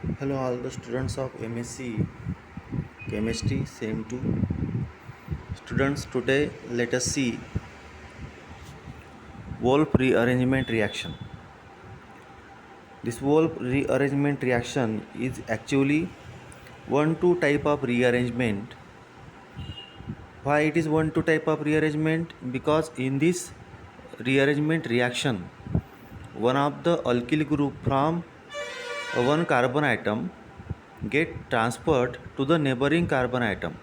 Hello, all the students of MSc Chemistry, same to students. Today, let us see Wolff rearrangement reaction. This Wolff rearrangement reaction is actually one two type of rearrangement. Why it is one two type of rearrangement? Because in this rearrangement reaction, one of the alkyl group from one carbon atom get transferred to the neighboring carbon atom.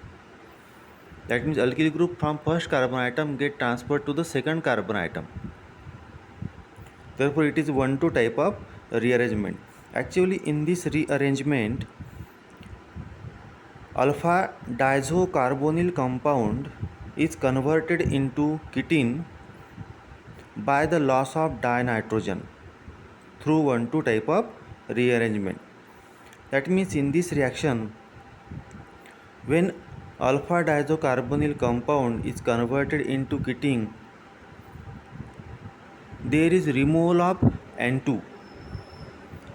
That means alkyl group from first carbon atom get transferred to the second carbon atom. Therefore, it is one two type of rearrangement. Actually, in this rearrangement, alpha diazocarbonyl compound is converted into ketene by the loss of dinitrogen through one two type of rearrangement. That means in this reaction, when alpha diazocarbonyl compound is converted into ketene, there is removal of N2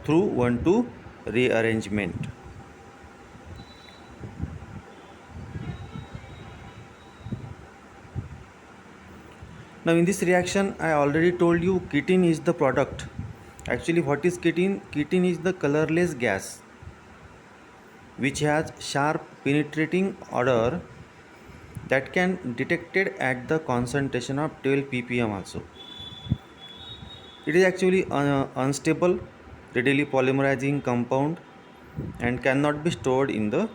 through one two rearrangement. Now in this reaction, I already told you ketene is the product. Actually, what is ketene? Ketene is the colorless gas which has sharp penetrating odor that can detected at the concentration of 12 ppm also. It is actually unstable, readily polymerizing compound and cannot be stored in the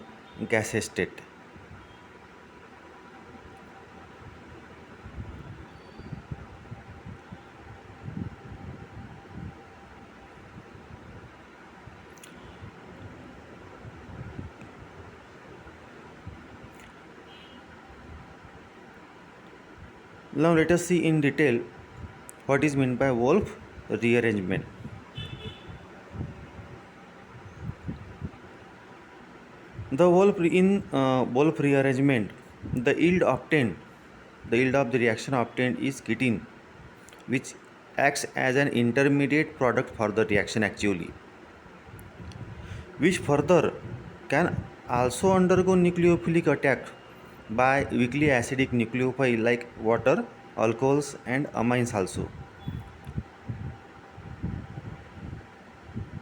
gaseous state. Now let us see in detail what is meant by Wolff rearrangement. The Wolff rearrangement, the yield of the reaction obtained is ketene, which acts as an intermediate product for the reaction actually, which further can also undergo nucleophilic attack by weakly acidic nucleophile like water, alcohols and amines also.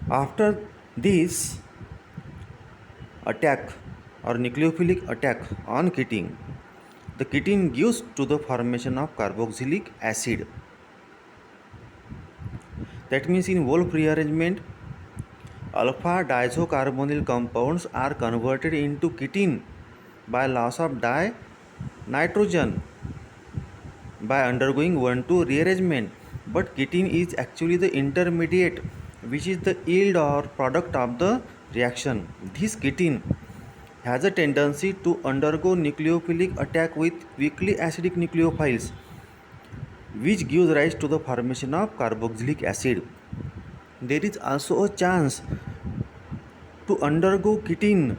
After this attack or nucleophilic attack on ketene, the ketene gives to the formation of carboxylic acid. That means in Wolff rearrangement, alpha diazocarbonyl compounds are converted into ketene by loss of dinitrogen by undergoing 1,2 rearrangement. But ketene is actually the intermediate which is the yield or product of the reaction. This ketene has a tendency to undergo nucleophilic attack with weakly acidic nucleophiles, which gives rise to the formation of carboxylic acid. There is also a chance to undergo ketene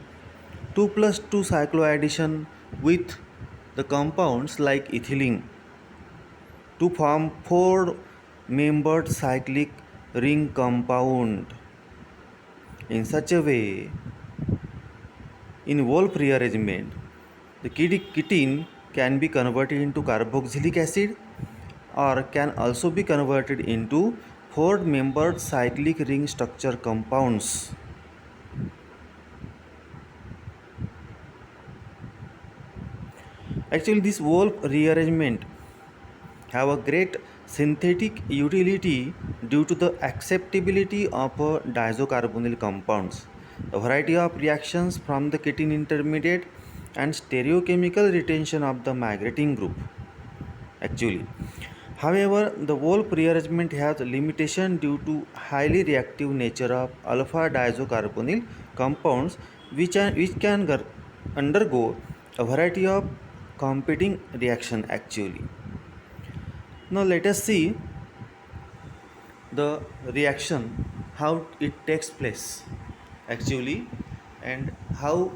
2 plus 2 cycloaddition with the compounds like ethylene to form 4 membered cyclic ring compound. In such a way, in Wolff rearrangement, the ketene can be converted into carboxylic acid or can also be converted into 4 membered cyclic ring structure compounds. Actually, this Wolff rearrangement have a great synthetic utility due to the acceptability of diazocarbonyl compounds, a variety of reactions from the ketene intermediate and stereochemical retention of the migrating group. Actually, however, the Wolff rearrangement has limitation due to highly reactive nature of alpha diazocarbonyl compounds which can undergo a variety of competing reaction actually. Now let us see the reaction, how it takes place actually, and how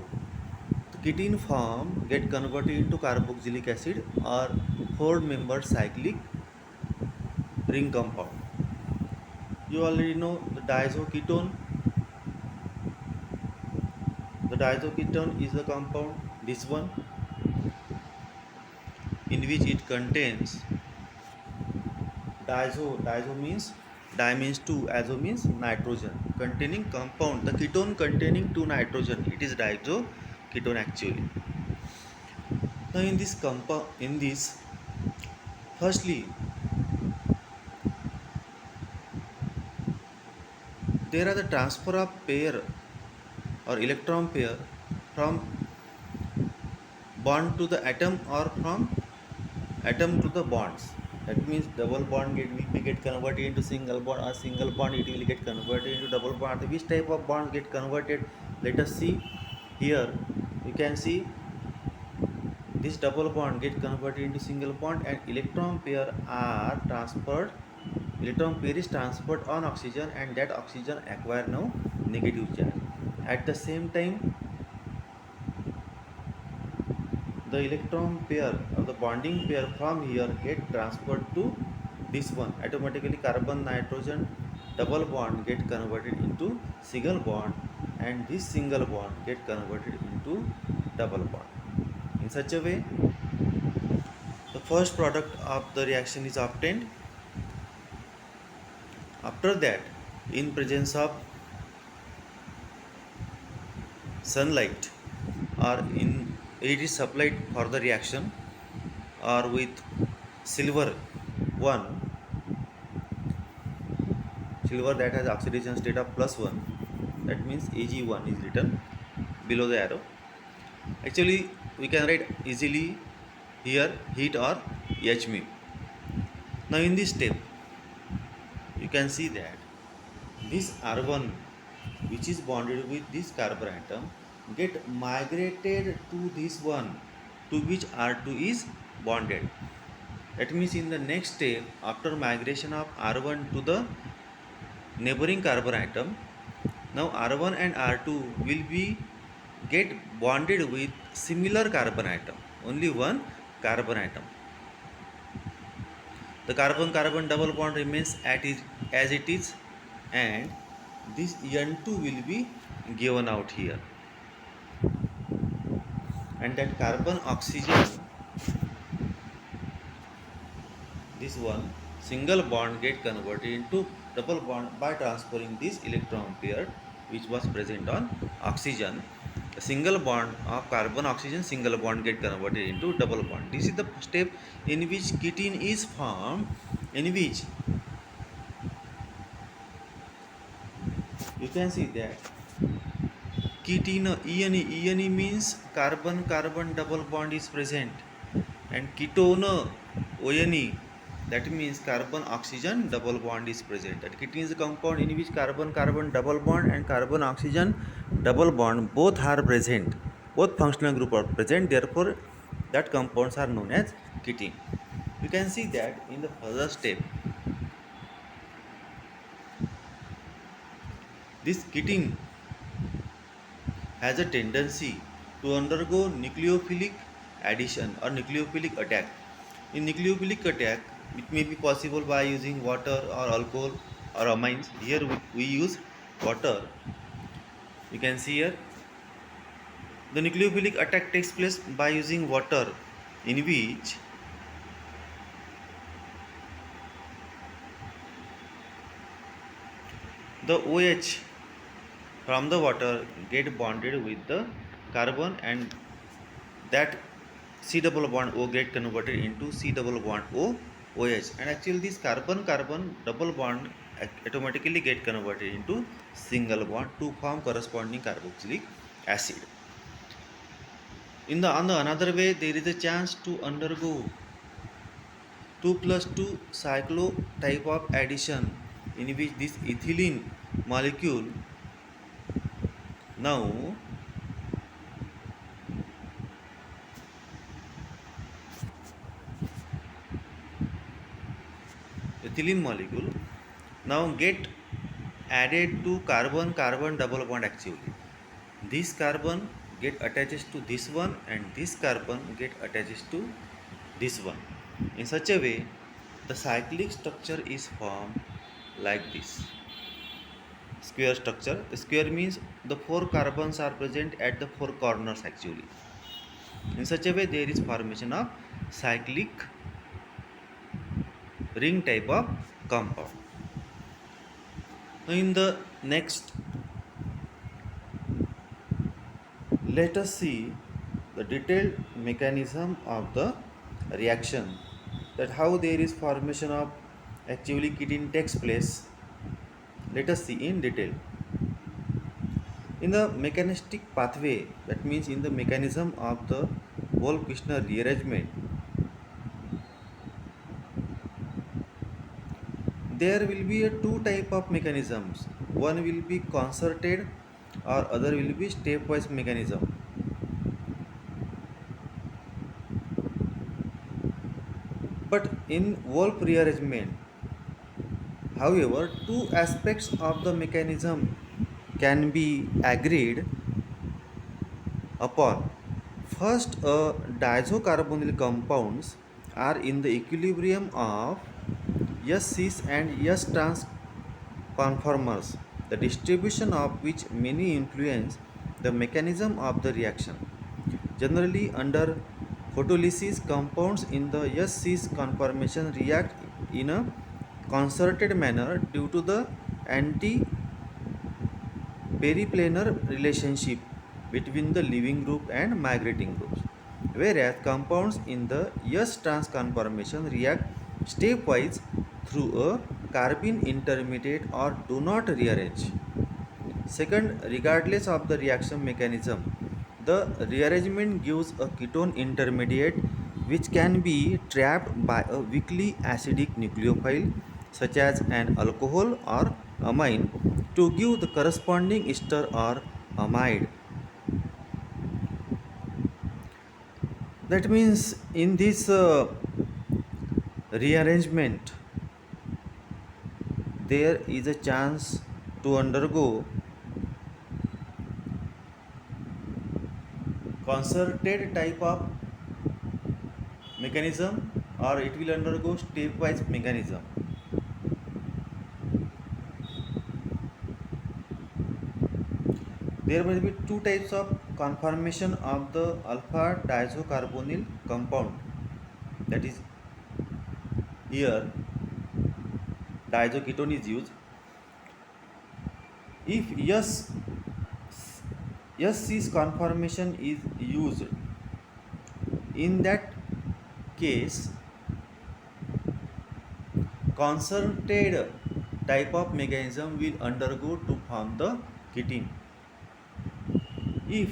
ketene form get converted into carboxylic acid or 4 membered cyclic ring compound. You already know the diazoketone diazoketone is the compound, this one, in which it contains diazo means di means 2, azo means nitrogen, containing compound, the ketone containing 2 nitrogen, it is diazoketone actually. Now in this compound, firstly there are the transfer of pair or electron pair from bond to the atom or from atom to the bonds. That means double bond will get converted into single bond, or single bond it will get converted into double bond. Which type of bonds get converted? Let us see. Here you can see this double bond get converted into single bond, and electron pair are transferred. Electron pair is transferred on oxygen, and that oxygen acquire now negative charge. At the same time, the electron pair or the bonding pair from here get transferred to this one. Automatically carbon nitrogen double bond get converted into single bond, and this single bond get converted into double bond. In such a way, the first product of the reaction is obtained. After that, in presence of sunlight, or in it is supplied for the reaction, or with silver one, silver that has oxidation state of +1, that means Ag1 is written below the arrow. Actually we can write easily here heat or H mu. Now in this step you can see that this R1 which is bonded with this carbon atom get migrated to this one to which R2 is bonded. That means in the next step, after migration of R1 to the neighboring carbon atom, now R1 and R2 will be get bonded with similar carbon atom, only one carbon atom. The carbon-carbon double bond remains as it is, and this N2 will be given out here, and that carbon oxygen, this one single bond get converted into double bond by transferring this electron pair which was present on oxygen. The single bond of carbon oxygen single bond get converted into double bond. This is the step in which ketene is formed, in which you can see that ketene ene means carbon carbon double bond is present, and ketone one, that means carbon oxygen double bond is present. That ketene is a compound in which carbon carbon double bond and carbon oxygen double bond both are present, both functional group are present, therefore that compounds are known as ketene. You can see that in the further step this ketene has a tendency to undergo nucleophilic addition or nucleophilic attack. In nucleophilic attack, it may be possible by using water or alcohol or amines. Here we use water. You can see here the nucleophilic attack takes place by using water, in which the OH from the water get bonded with the carbon, and that C double bond O get converted into C double bond O OH, and actually this carbon carbon double bond automatically get converted into single bond to form corresponding carboxylic acid. On the another way, there is a chance to undergo 2+2 cyclo type of addition, in which this ethylene molecule now get added to carbon carbon double bond. Actually this carbon get attaches to this one, and this carbon get attaches to this one. In such a way, the cyclic structure is formed like this. square structure. Square means the four carbons are present at the four corners actually. In such a way, there is formation of cyclic ring type of compound. Now in the next, let us see the detailed mechanism of the reaction, that how there is formation of actually ketene takes place. Let us see in detail. In the mechanistic pathway, that means in the mechanism of the Wolff-Kishner rearrangement, there will be a two type of mechanisms. One will be concerted or other will be stepwise mechanism. But in Wolff rearrangement, however, two aspects of the mechanism can be agreed upon. First, diazocarbonyl compounds are in the equilibrium of S cis and S trans conformers, the distribution of which many influence the mechanism of the reaction. Generally, under photolysis, compounds in the S cis conformation react in a concerted manner due to the anti periplanar relationship between the living group and migrating groups, whereas compounds in the S trans conformation react stepwise through a carbene intermediate or do not rearrange. Second, regardless of the reaction mechanism, the rearrangement gives a ketone intermediate which can be trapped by a weakly acidic nucleophile such as an alcohol or amine to give the corresponding ester or amide. That means in this rearrangement, there is a chance to undergo concerted type of mechanism or it will undergo stepwise mechanism. There will be two types of conformation of the alpha diazocarbonyl compound, that is here diazoketone is used. If S cis conformation is used, in that case concerted type of mechanism will undergo to form the ketene. If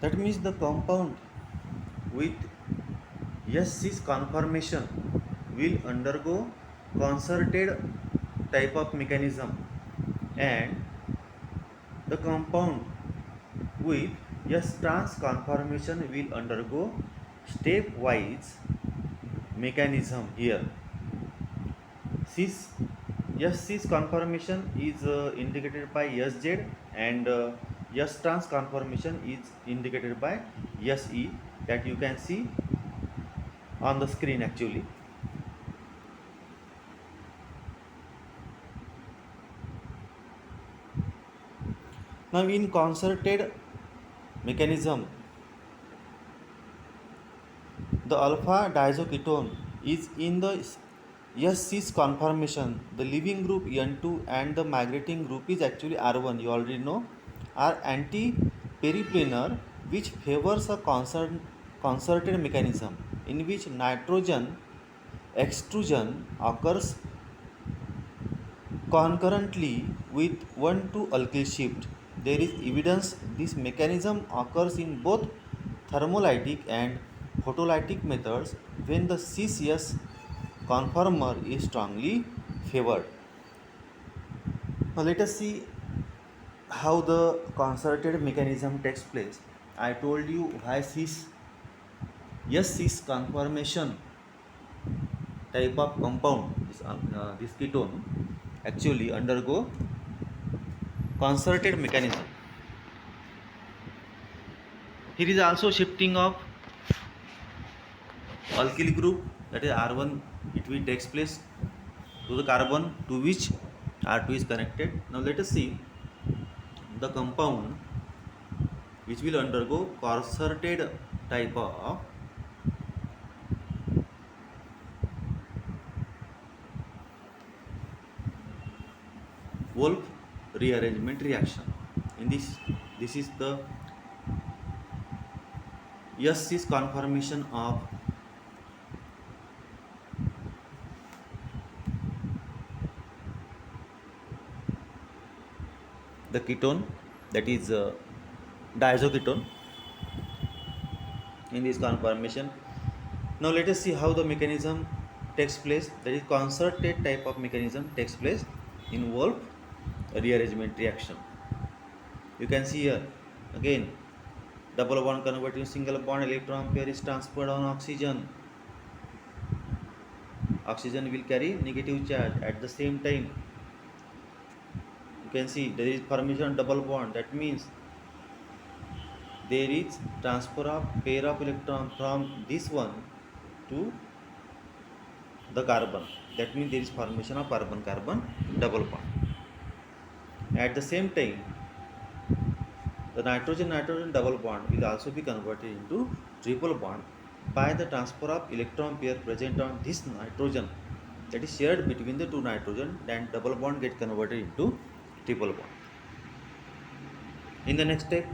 that means the compound with S cis conformation will undergo concerted type of mechanism, and the compound with S trans conformation will undergo stepwise mechanism here. Cis S cis conformation is indicated by SZ and S trans conformation is indicated by SE, that you can see on the screen actually. Now in concerted mechanism, the alpha diazoketone is in the S cis conformation. The living group N2 and the migrating group is actually R1, you already know, are anti-periplanar, which favors a concerted mechanism in which nitrogen extrusion occurs concurrently with 1,2 alkyl shift. There is evidence this mechanism occurs in both thermolytic and photolytic methods when the cis conformer is strongly favored. Now let us see how the concerted mechanism takes place. I told you why cis conformation type of compound, this ketone, actually undergo concerted mechanism. Here is also shifting of alkyl group, that is R1, it will takes place to the carbon to which R2 is connected. Now let us see the compound which will undergo concerted type of Wolff rearrangement reaction. In this is the cis conformation of the ketone, that is diazoketone in this conformation. Now let us see how the mechanism takes place, that is concerted type of mechanism takes place in Wolff rearrangement reaction. You can see here again, double bond converting single bond, electron pair is transferred on oxygen. Oxygen will carry negative charge. At the same time, you can see there is formation double bond, that means there is transfer of pair of electron from this one to the carbon, that means there is formation of carbon carbon double bond. At the same time, the nitrogen nitrogen double bond will also be converted into triple bond by the transfer of electron pair present on this nitrogen, that is shared between the two nitrogen, then double bond get converted into triple bond. In the next step,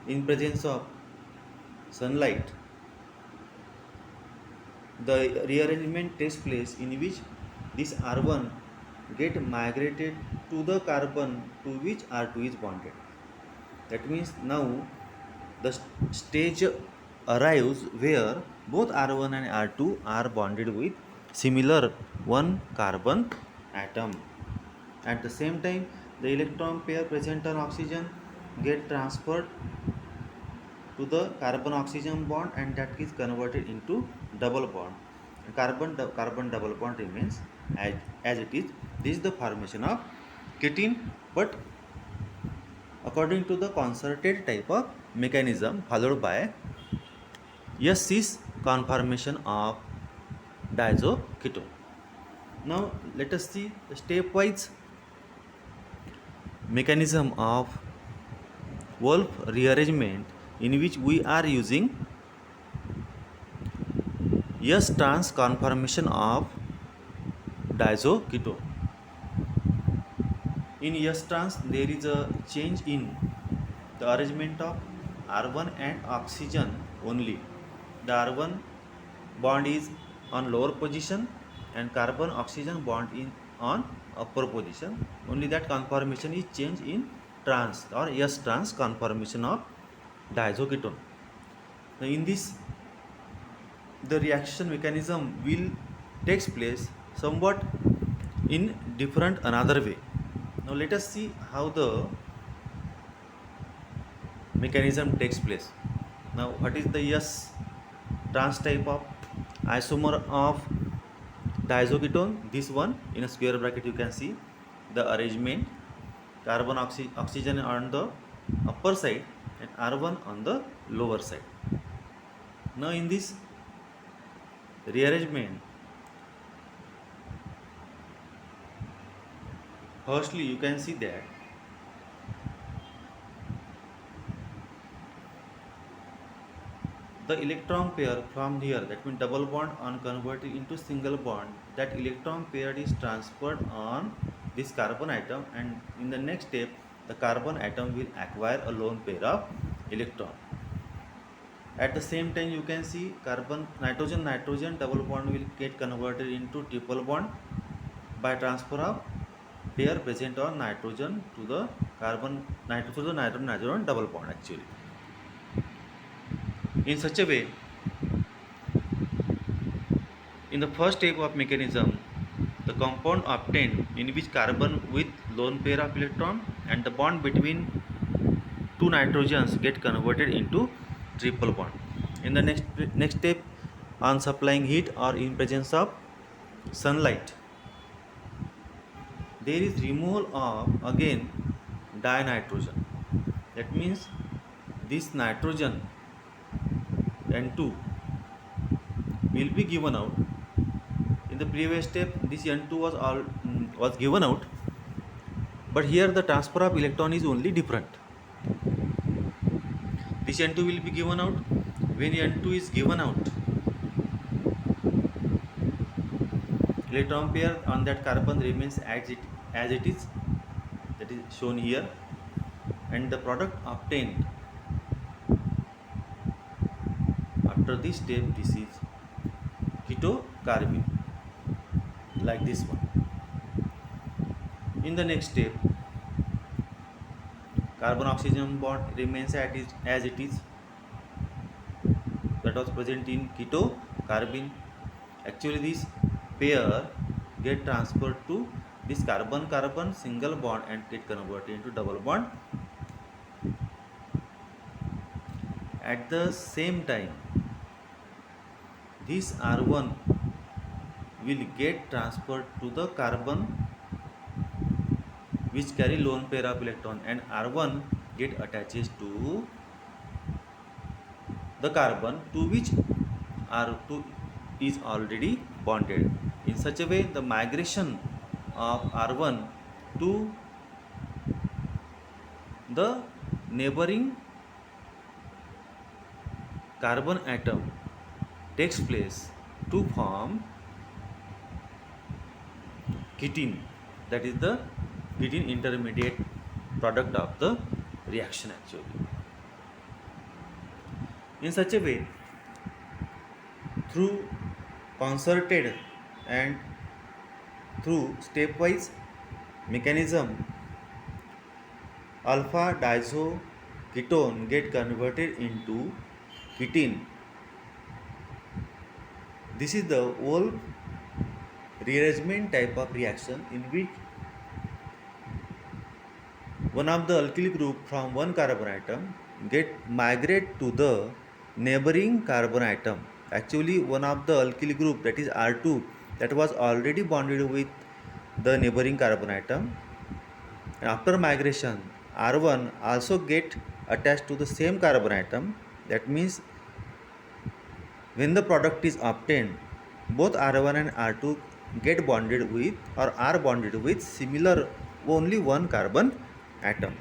in presence of sunlight, the rearrangement takes place in which this R1 get migrated to the carbon to which R2 is bonded. That means now the stage arrives where both R1 and R2 are bonded with similar one carbon atom. At the same time, the electron pair present on oxygen get transferred to the carbon oxygen bond, and that is converted into double bond. Carbon double bond remains as it is. This is the formation of ketene, but according to the concerted type of mechanism followed by cis conformation of diazoketone. Now let us see the stepwise mechanism of Wolff rearrangement, in which we are using S trans conformation of diazoketone. In S trans, there is a change in the arrangement of R1 and oxygen only. The R1 bond is on lower position and carbon oxygen bond is on upper position. Only that conformation is changed in trans or S trans conformation of diazoketone. Now in this, the reaction mechanism will takes place somewhat in different another way. Now let us see how the mechanism takes place. Now what is the S trans type of isomer of diazoketone? This one in a square bracket you can see the arrangement, carbon oxygen on the upper side and R1 on the lower side. Now in this rearrangement, firstly you can see that the electron pair from here, that means double bond on converted into single bond, that electron pair is transferred on this carbon atom, and in the next step the carbon atom will acquire a lone pair of electron. At the same time you can see carbon nitrogen nitrogen double bond will get converted into triple bond by transfer of pair present on nitrogen to the carbon to the nitrogen nitrogen double bond actually. In such a way, in the first step of mechanism, the compound obtained in which carbon with lone pair of electron, and the bond between two nitrogens get converted into triple bond. In the next step, on supplying heat or in presence of sunlight, there is removal of again dinitrogen. That means this nitrogen N2 will be given out. In the previous step, this N2 was given out, but here the transfer of electron is only different. This N2 will be given out. When N2 is given out, electron pair on that carbon remains as it is, that is shown here, and the product obtained after this step, this is ketocarbene, like this one. In the next step, carbon oxygen bond remains as it is, that was present in ketocarbene. Actually, this pair get transferred to this carbon-carbon single bond and get converted into double bond. At the same time, this R1 will get transferred to the carbon which carry lone pair of electron, and R1 get attaches to the carbon to which R2 is already bonded. In such a way, the migration of R1 to the neighboring carbon atom takes place to form ketene, that is the ketene intermediate product of the reaction actually. In such a way, through concerted and through stepwise mechanism, alpha diazoketone get converted into ketene. This is the whole rearrangement type of reaction in which one of the alkyl group from one carbon atom get migrate to the neighboring carbon atom. Actually, one of the alkyl group, that is R2, that was already bonded with the neighboring carbon atom. And after migration, R1 also get attached to the same carbon atom. That means when the product is obtained, both R1 and R2 get bonded with or are bonded with similar only one carbon atom.